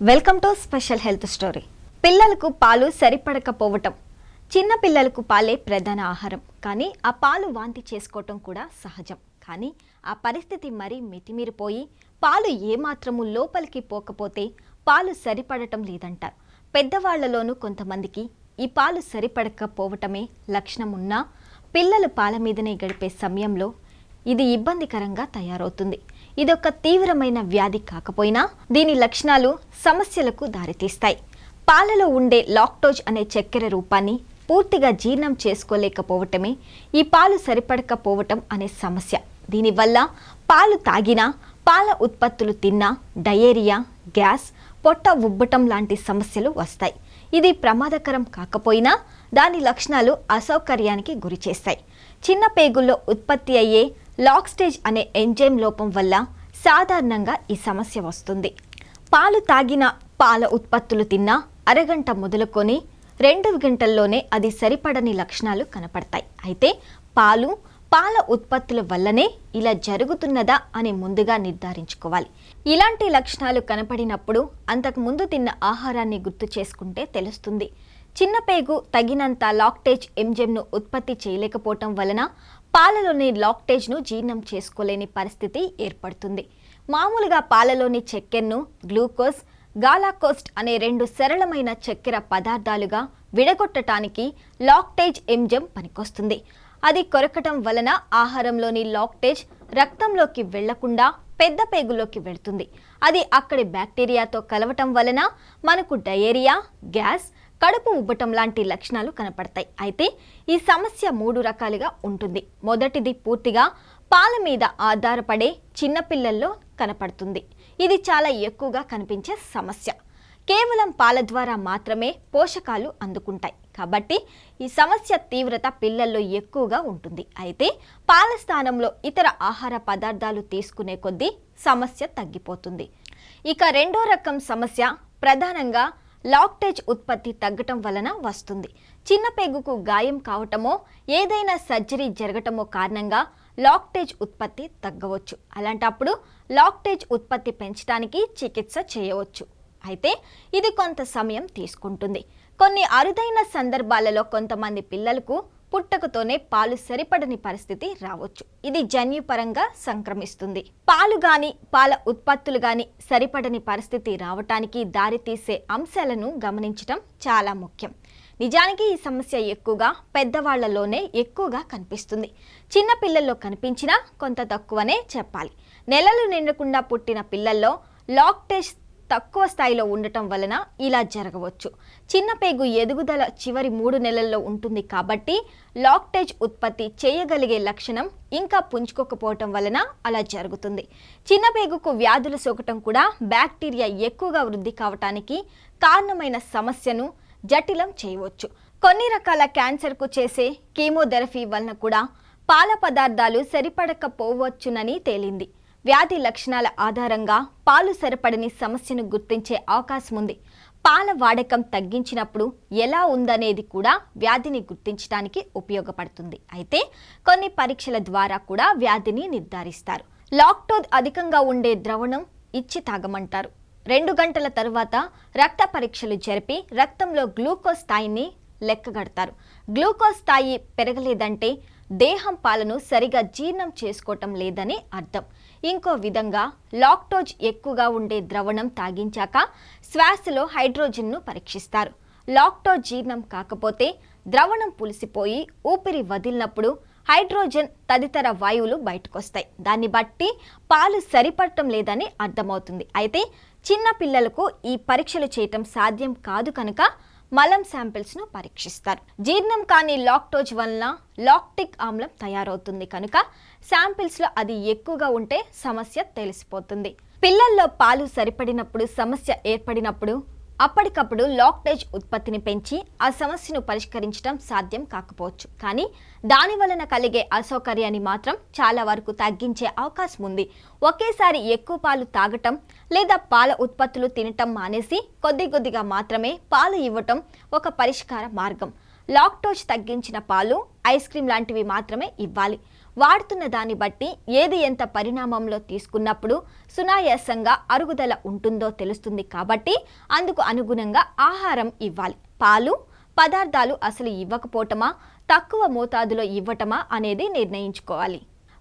Welcome to special health story. పిల్లలకు పాలు సరిపడకపోవటం. చిన్న పిల్లలకు పాలే ప్రధాన ఆహారం, కానీ ఆ పాలు వాంతి చేసుకోవటం కూడా సహజం. కానీ ఆ పరిస్థితి మరీ మితిమీరిపోయి పాలు ఏమాత్రము లోపలికి పోకపోతే పాలు సరిపడటం లేదంటారు. పెద్దవాళ్లలోనూ కొంతమందికి ఈ పాలు సరిపడకపోవటమే లక్షణం ఉన్నా పిల్లలు పాల మీదనే గడిపే సమయంలో ఇది ఇబ్బందికరంగా తయారవుతుంది. ఇదొక తీవ్రమైన వ్యాధి కాకపోయినా దీని లక్షణాలు సమస్యలకు దారితీస్తాయి. పాలలో ఉండే లాక్టోజ్ అనే చక్కెర రూపాన్ని పూర్తిగా జీర్ణం చేసుకోలేకపోవటమే ఈ పాలు సరిపడకపోవటం అనే సమస్య. దీనివల్ల పాలు తాగినా, పాల ఉత్పత్తులు తిన్నా డయేరియా, గ్యాస్, పొట్ట ఉబ్బటం లాంటి సమస్యలు వస్తాయి. ఇది ప్రమాదకరం కాకపోయినా దాని లక్షణాలు అసౌకర్యానికి గురిచేస్తాయి. చిన్న పేగుల్లో ఉత్పత్తి అయ్యే లాక్టేజ్ అనే ఎంజైమ్ లోపం వల్ల సాధారణంగా ఈ సమస్య వస్తుంది. పాలు తాగిన, పాల ఉత్పత్తులు తిన్నా అరగంట మొదలుకొని 2 గంటల్లోనే అది సరిపడని లక్షణాలు కనపడతాయి. అయితే పాల ఉత్పత్తుల వల్లనే ఇలా జరుగుతున్నదా అని ముందుగా నిర్ధారించుకోవాలి. ఇలాంటి లక్షణాలు కనపడినప్పుడు అంతకు ముందు తిన్న ఆహారాన్ని గుర్తు చేసుకుంటే తెలుస్తుంది. చిన్న పేగు తగినంత లాక్టేజ్ ఎంజైమ్ను ఉత్పత్తి చేయలేకపోవటం వలన పాలలోని లాక్టేజ్ను జీర్ణం చేసుకోలేని పరిస్థితి ఏర్పడుతుంది. మామూలుగా పాలలోని చక్కెరను గ్లూకోజ్, గాలాకోస్ట్ అనే 2 సరళమైన చక్కెర పదార్థాలుగా విడగొట్టడానికి లాక్టేజ్ ఎంజైమ్ పనికొస్తుంది. అది కొరకటం వలన ఆహారంలోని లాక్టేజ్ రక్తంలోకి వెళ్లకుండా పెద్ద పేగులోకి వెళుతుంది. అది అక్కడి బ్యాక్టీరియాతో కలవటం వలన మనకు డయేరియా, గ్యాస్, కడుపు ఉబ్బటం లాంటి లక్షణాలు కనపడతాయి. అయితే ఈ సమస్య 3 రకాలుగా ఉంటుంది. మొదటిది పూర్తిగా పాల మీద ఆధారపడే చిన్నపిల్లల్లో కనపడుతుంది. ఇది చాలా ఎక్కువగా కనిపించే సమస్య. కేవలం పాల ద్వారా మాత్రమే పోషకాలు అందుకుంటాయి కాబట్టి ఈ సమస్య తీవ్రత పిల్లల్లో ఎక్కువగా ఉంటుంది. అయితే పాల స్థానంలో ఇతర ఆహార పదార్థాలు తీసుకునే కొద్దీ సమస్య తగ్గిపోతుంది. ఇక రెండో రకం సమస్య ప్రధానంగా లాక్టేజ్ ఉత్పత్తి తగ్గటం వలన వస్తుంది. చిన్న పేగుకు గాయం కావటమో, ఏదైనా సర్జరీ జరగటమో కారణంగా లాక్టేజ్ ఉత్పత్తి తగ్గవచ్చు. అలాంటప్పుడు లాక్టేజ్ ఉత్పత్తి పెంచడానికి చికిత్స చేయవచ్చు. అయితే ఇది కొంత సమయం తీసుకుంటుంది. కొన్ని అరుదైన సందర్భాలలో కొంతమంది పిల్లలకు పుట్టకతోనే పాలు సరిపడని పరిస్థితి రావచ్చు. ఇది జన్యుపరంగా సంక్రమిస్తుంది. పాలు గాని, పాల ఉత్పత్తులు గాని సరిపడని పరిస్థితి రావటానికి దారితీసే అంశాలను గమనించటం చాలా ముఖ్యం. నిజానికి ఈ సమస్య ఎక్కువగా పెద్దవాళ్లలోనే ఎక్కువగా కనిపిస్తుంది. చిన్న పిల్లల్లో కనిపించినా కొంత తక్కువనే చెప్పాలి. నెలలు నిండకుండా పుట్టిన పిల్లల్లో లాక్టేజ్ తక్కువ స్థాయిలో ఉండటం వలన ఇలా జరగవచ్చు. చిన్న పేగు ఎదుగుదల చివరి 3 నెలల్లో ఉంటుంది కాబట్టి లాక్టేజ్ ఉత్పత్తి చేయగలిగే లక్షణం ఇంకా పుంజుకోకపోవటం వలన అలా జరుగుతుంది. చిన్న పేగుకు వ్యాధులు సోకటం కూడా బ్యాక్టీరియా ఎక్కువగా వృద్ధి కావటానికి కారణమైన సమస్యను జటిలం చేయవచ్చు. కొన్ని రకాల క్యాన్సర్కు చేసే కీమోథెరపీ వలన కూడా పాల పదార్థాలు సరిపడకపోవచ్చునని తేలింది. వ్యాధి లక్షణాల ఆధారంగా పాలు సరిపడని సమస్యను గుర్తించే అవకాశం ఉంది. పాల వాడకం తగ్గించినప్పుడు ఎలా ఉందనేది కూడా వ్యాధిని గుర్తించడానికి ఉపయోగపడుతుంది. అయితే కొన్ని పరీక్షల ద్వారా కూడా వ్యాధిని నిర్ధారిస్తారు. లాక్టోజ్ అధికంగా ఉండే ద్రవణం ఇచ్చి తాగమంటారు. 2 గంటల తర్వాత రక్త పరీక్షలు జరిపి రక్తంలో గ్లూకోజ్ స్థాయిని లెక్కగడతారు. గ్లూకోజ్ స్థాయి పెరగలేదంటే దేహం పాలను సరిగా జీర్ణం చేసుకోవటం లేదని అర్థం. ఇంకో విధంగా లాక్టోజ్ ఎక్కువగా ఉండే ద్రవణం తాగించాక శ్వాసలో హైడ్రోజన్ను పరీక్షిస్తారు. లాక్టోజ్ జీర్ణం కాకపోతే ద్రవణం పులిసిపోయి ఊపిరి వదిలినప్పుడు హైడ్రోజన్ తదితర వాయువులు బయటకొస్తాయి. దాన్ని బట్టి పాలు సరిపడటం లేదని అర్థమవుతుంది. అయితే చిన్న పిల్లలకు ఈ పరీక్షలు చేయటం సాధ్యం కాదు కనుక మలం శాంపిల్స్ను పరీక్షిస్తారు. జీర్ణం కాని లాక్టోజ్ వలన లాక్టిక్ ఆమ్లం తయారవుతుంది కనుక శాంపిల్స్లో అది ఎక్కువగా ఉంటే సమస్య తెలిసిపోతుంది. పిల్లల్లో పాలు సరిపడినప్పుడు సమస్య ఏర్పడినప్పుడు అప్పటికప్పుడు లాక్టేజ్ ఉత్పత్తిని పెంచి ఆ సమస్యను పరిష్కరించడం సాధ్యం కాకపోవచ్చు. కానీ దాని వలన కలిగే అసౌకర్యాన్ని మాత్రం చాలా వరకు తగ్గించే అవకాశం ఉంది. ఒకేసారి ఎక్కువ పాలు తాగటం లేదా పాల ఉత్పత్తులు తినటం మానేసి కొద్దిగా మాత్రమే పాలు ఇవ్వటం ఒక పరిష్కార మార్గం. లాక్టోజ్ తగ్గించిన పాలు, ఐస్ క్రీమ్ లాంటివి మాత్రమే ఇవ్వాలి. వాడుతున్న దాన్ని బట్టి ఏది ఎంత పరిణామంలో తీసుకున్నప్పుడు సునాయాసంగా అరుగుదల ఉంటుందో తెలుస్తుంది కాబట్టి అందుకు అనుగుణంగా ఆహారం ఇవ్వాలి. పాలు పదార్థాలు అసలు ఇవ్వకపోవటమా, తక్కువ మోతాదులో ఇవ్వటమా అనేది నిర్ణయించుకోవాలి.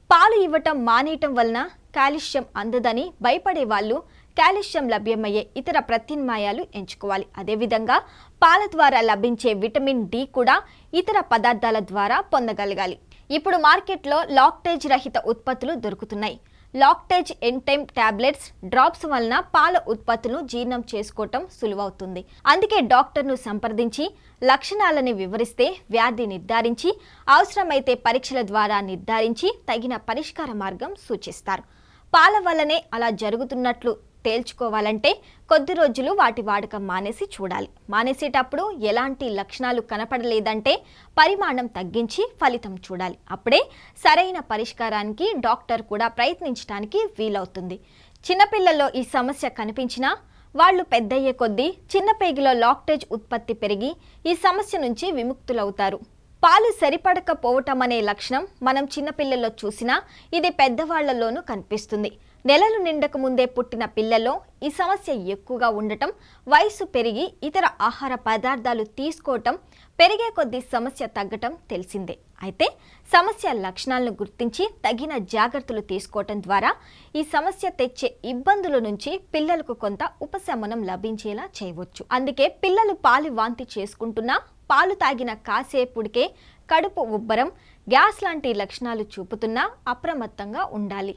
పాలు ఇవ్వటం మానేయటం వలన కాల్షియం అందదని భయపడే వాళ్ళు కాల్షియం లభ్యమయ్యే ఇతర ప్రత్యామ్నాయాలు ఎంచుకోవాలి. అదేవిధంగా పాల ద్వారా లభించే విటమిన్ డి కూడా ఇతర పదార్థాల ద్వారా పొందగలగాలి. ఇప్పుడు మార్కెట్లో లాక్టేజ్ రహిత ఉత్పత్తులు దొరుకుతున్నాయి. లాక్టేజ్ ఎంటైమ్ టాబ్లెట్స్, డ్రాప్స్ వలన పాల ఉత్పత్తులను జీర్ణం చేసుకోవటం సులువవుతుంది. అందుకే డాక్టర్ను సంప్రదించి లక్షణాలను వివరిస్తే వ్యాధి నిర్ధారించి అవసరమైతే పరీక్షల ద్వారా నిర్ధారించి తగిన పరిష్కార మార్గం సూచిస్తారు. పాల వల్లనే అలా జరుగుతున్నట్లు తేల్చుకోవాలంటే కొద్ది రోజులు వాటి వాడకం మానేసి చూడాలి. మానేసేటప్పుడు ఎలాంటి లక్షణాలు కనపడలేదంటే పరిమాణం తగ్గించి ఫలితం చూడాలి. అప్పుడే సరైన పరిష్కారానికి డాక్టర్ కూడా ప్రయత్నించడానికి వీలవుతుంది. చిన్నపిల్లల్లో ఈ సమస్య కనిపించినా వాళ్ళు పెద్దయ్యే కొద్దీ చిన్న పేగులో లాక్టేజ్ ఉత్పత్తి పెరిగి ఈ సమస్య నుంచి విముక్తులవుతారు. పాలు సరిపడకపోవటం అనే లక్షణం మనం చిన్నపిల్లల్లో చూసినా ఇది పెద్దవాళ్లలోనూ కనిపిస్తుంది. నెలలు నిండక ముందే పుట్టిన పిల్లల్లో ఈ సమస్య ఎక్కువగా ఉండటం, వయసు పెరిగి ఇతర ఆహార పదార్థాలు తీసుకోవటం పెరిగే కొద్దీ సమస్య తగ్గటం తెలిసిందే. అయితే సమస్య లక్షణాలను గుర్తించి తగిన జాగ్రత్తలు తీసుకోవటం ద్వారా ఈ సమస్య తెచ్చే ఇబ్బందుల నుంచి పిల్లలకు కొంత ఉపశమనం లభించేలా చేయవచ్చు. అందుకే పిల్లలు పాలు వాంతి చేసుకుంటున్నా, పాలు తాగిన కాసేపుడికే కడుపు ఉబ్బరం, గ్యాస్ లాంటి లక్షణాలు చూపుతున్నా అప్రమత్తంగా ఉండాలి.